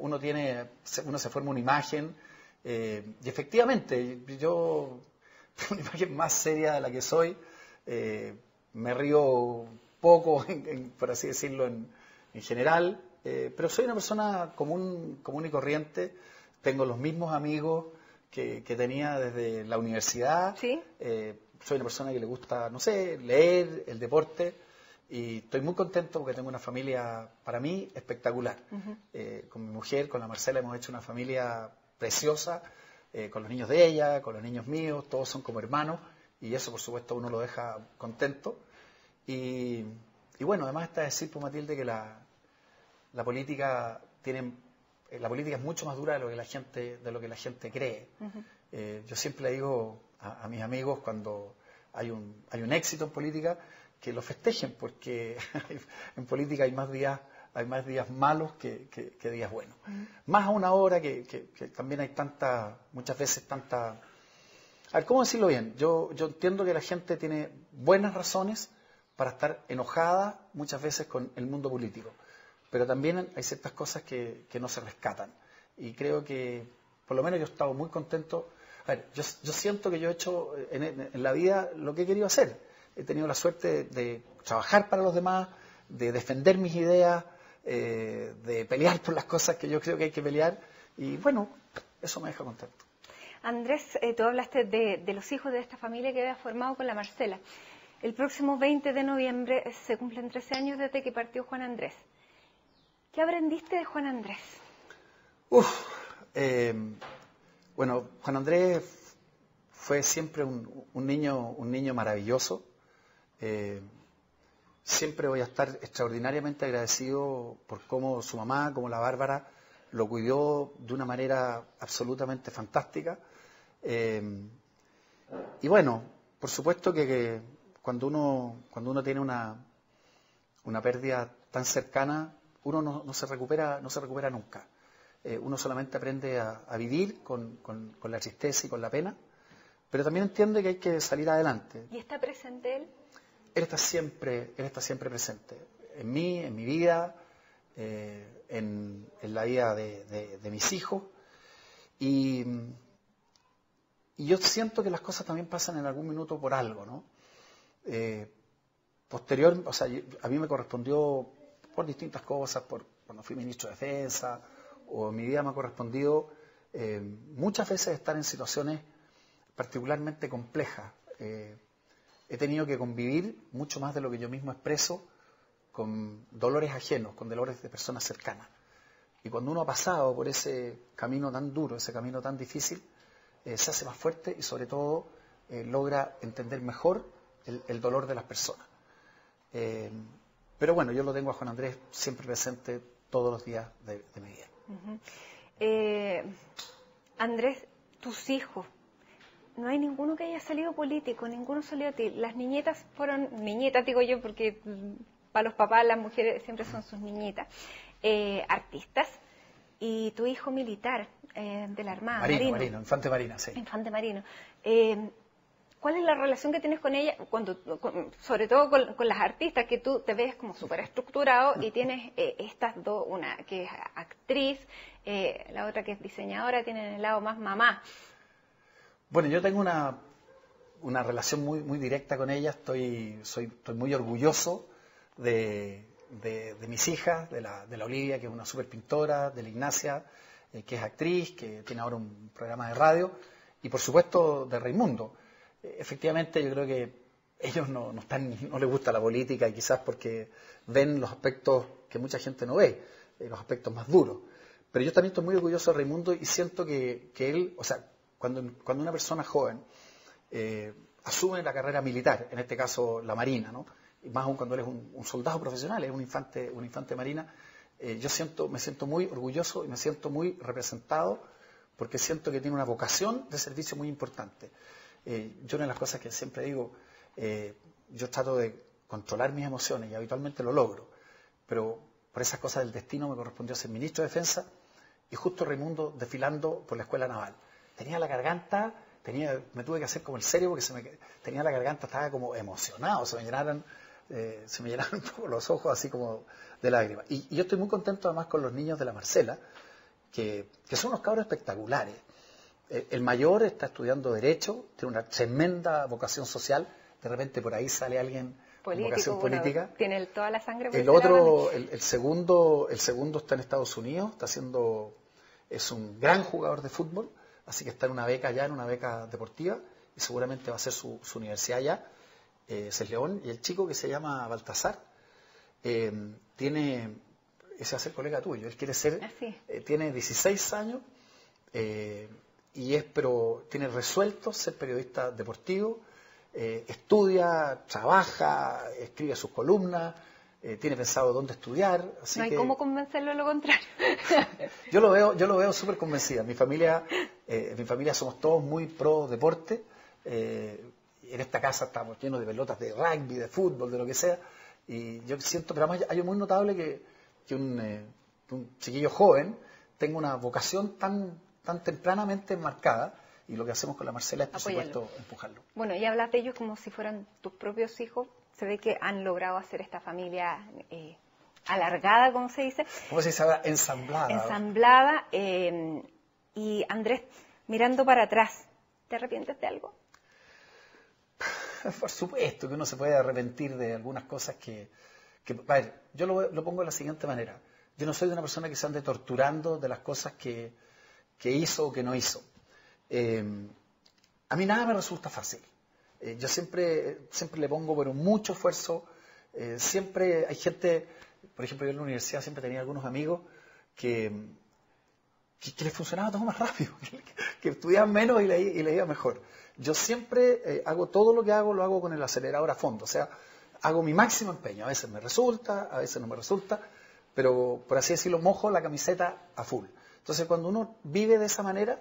se forma una imagen, y efectivamente, yo tengo una imagen más seria de la que soy, me río poco, por así decirlo, en general, pero soy una persona común y corriente, tengo los mismos amigos que tenía desde la universidad. ¿Sí? Soy una persona que le gusta, no sé, leer, el deporte, y estoy muy contento porque tengo una familia, para mí, espectacular. Con mi mujer, con la Marcela, hemos hecho una familia preciosa, con los niños de ella, con los niños míos, todos son como hermanos, y eso, por supuesto, uno lo deja contento. Y bueno, además está decir, pues, Matilde, que la política es mucho más dura de lo que la gente cree. Yo siempre le digo a mis amigos cuando hay un éxito en política lo festejen, porque en política hay más días malos que días buenos. Más a una hora que también hay muchas veces tanta... A ver, ¿cómo decirlo bien? Yo entiendo que la gente tiene buenas razones para estar enojada muchas veces con el mundo político, pero también hay ciertas cosas que no se rescatan. Y creo que, por lo menos yo he estado muy contento. A ver, yo siento que yo he hecho en la vida lo que he querido hacer. He tenido la suerte de trabajar para los demás, de defender mis ideas, de pelear por las cosas que yo creo que hay que pelear, y bueno, eso me deja contento. Andrés, tú hablaste de los hijos de esta familia que habías formado con la Marcela. El próximo 20 de noviembre se cumplen 13 años desde que partió Juan Andrés. ¿Qué aprendiste de Juan Andrés? Bueno, Juan Andrés fue siempre un niño maravilloso. Siempre voy a estar extraordinariamente agradecido por cómo su mamá, como la Bárbara, lo cuidó de una manera absolutamente fantástica. Y bueno, por supuesto que cuando uno tiene una pérdida tan cercana, uno no se recupera nunca. Uno solamente aprende a vivir con la tristeza y con la pena, pero también entiende que hay que salir adelante. ¿Y está presente él? Él está siempre presente, en mí, en mi vida, en la vida de mis hijos. Y yo siento que las cosas también pasan en algún minuto por algo, ¿no? O sea, a mí me correspondió por distintas cosas, cuando fui ministro de Defensa, o en mi vida me ha correspondido muchas veces estar en situaciones particularmente complejas. He tenido que convivir mucho más de lo que yo mismo expreso con dolores ajenos, con dolores de personas cercanas. Y cuando uno ha pasado por ese camino tan duro, ese camino tan difícil, se hace más fuerte y sobre todo logra entender mejor el dolor de las personas. Pero bueno, yo lo tengo a Juan Andrés siempre presente todos los días de mi vida. Andrés, tus hijos, no hay ninguno que haya salido político, ninguno salió a ti. Las niñetas fueron, niñetas digo yo porque para los papás las mujeres siempre son sus niñitas, artistas, y tu hijo militar de la Armada, Marino, Infante Marina, sí. Infante Marino. ¿Cuál es la relación que tienes con ella, sobre todo con las artistas, que tú te ves como súper estructurado y tienes estas dos, una que es actriz, la otra que es diseñadora, tienen el lado más mamá? Bueno, yo tengo una relación muy directa con ella. Estoy muy orgulloso de mis hijas, de la Olivia, que es una súper pintora, de la Ignacia, que es actriz, que tiene ahora un programa de radio, y por supuesto de Raimundo. Efectivamente, yo creo que ellos no les gusta la política, y quizás porque ven los aspectos que mucha gente no ve, los aspectos más duros. Pero yo también estoy muy orgulloso de Raimundo y siento que él, o sea, cuando una persona joven asume la carrera militar, en este caso la Marina, ¿no? Y más aún cuando él es un soldado profesional, es un infante Marina, me siento muy orgulloso y me siento muy representado, porque siento que tiene una vocación de servicio muy importante. Yo, una de las cosas que siempre digo, yo trato de controlar mis emociones y habitualmente lo logro, pero por esas cosas del destino me correspondió ser ministro de Defensa, y justo Raimundo desfilando por la Escuela Naval. Tenía la garganta, me tuve que hacer como el serio porque tenía la garganta, estaba como emocionado, se me llenaron un poco los ojos así como de lágrimas. Y yo estoy muy contento además con los niños de la Marcela, que son unos cabros espectaculares. El mayor está estudiando Derecho, tiene una tremenda vocación social, de repente por ahí sale alguien con vocación política. Tiene toda la sangre. El segundo está en Estados Unidos, es un gran jugador de fútbol, así que está en una beca allá, en una beca deportiva, y seguramente va a hacer su universidad allá, es León. Y el chico que se llama Baltasar, ese va a ser colega tuyo, él quiere ser, tiene 16 años, pero tiene resuelto ser periodista deportivo, estudia, trabaja, escribe sus columnas, tiene pensado dónde estudiar. Así no hay cómo convencerlo de lo contrario. Yo lo veo súper convencida. En mi familia somos todos muy pro deporte. en esta casa estamos llenos de pelotas de rugby, de fútbol, de lo que sea, y yo siento, pero además hay muy notable que un chiquillo joven tenga una vocación tan tempranamente marcada, y lo que hacemos con la Marcela es, por supuesto, empujarlo. Bueno, y hablas de ellos como si fueran tus propios hijos. Se ve que han logrado hacer esta familia alargada, como se dice. ¿Cómo se dice ahora? Ensamblada. Ensamblada. Y Andrés, mirando para atrás, ¿te arrepientes de algo? Por supuesto que uno se puede arrepentir de algunas cosas que a ver, yo lo pongo de la siguiente manera. Yo no soy de una persona que se ande torturando de las cosas que hizo o que no hizo. A mí nada me resulta fácil. Yo siempre le pongo pero mucho esfuerzo. Siempre hay gente, por ejemplo, yo en la universidad siempre tenía algunos amigos que les funcionaba todo más rápido, que estudiaban menos y le iba mejor. Yo siempre hago todo lo que hago, lo hago con el acelerador a fondo. O sea, hago mi máximo empeño. A veces me resulta, a veces no me resulta, pero por así decirlo, mojo la camiseta a full. Entonces, cuando uno vive de esa manera,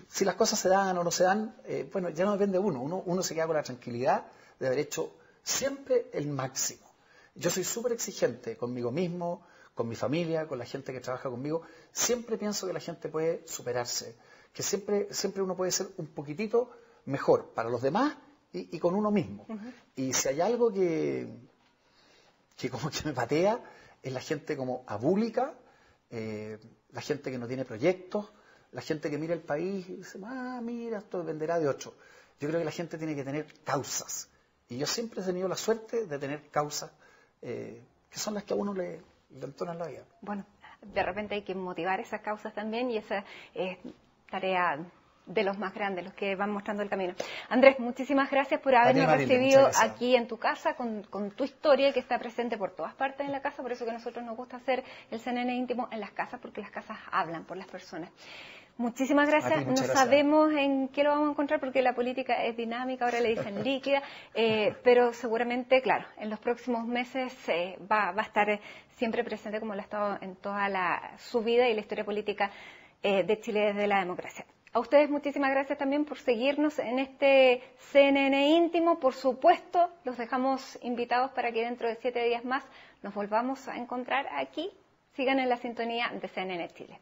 si las cosas se dan o no se dan, bueno, ya no depende de uno. Uno se queda con la tranquilidad de haber hecho siempre el máximo. Yo soy súper exigente conmigo mismo, con mi familia, con la gente que trabaja conmigo. Siempre pienso que la gente puede superarse, que siempre uno puede ser un poquitito mejor para los demás y con uno mismo. Uh-huh. Y si hay algo que como que me patea, es la gente como abúlica, la gente que no tiene proyectos, la gente que mira el país y dice, mira, esto dependerá de otro. Yo creo que la gente tiene que tener causas. Y yo siempre he tenido la suerte de tener causas que son las que a uno le entonan la vida. Bueno, de repente hay que motivar esas causas también, y esa es tarea de los más grandes, los que van mostrando el camino. Andrés, muchísimas gracias por habernos recibido aquí en tu casa con tu historia, que está presente por todas partes en la casa. Por eso que a nosotros nos gusta hacer el CNN íntimo en las casas, porque las casas hablan por las personas. Muchísimas gracias. No sabemos en qué lo vamos a encontrar, porque la política es dinámica, ahora le dicen líquida, pero seguramente, claro, en los próximos meses va a estar siempre presente, como lo ha estado en toda su vida y la historia política de Chile desde la democracia. A ustedes muchísimas gracias también por seguirnos en este CNN íntimo. Por supuesto, los dejamos invitados para que dentro de 7 días más nos volvamos a encontrar aquí. Sigan en la sintonía de CNN Chile.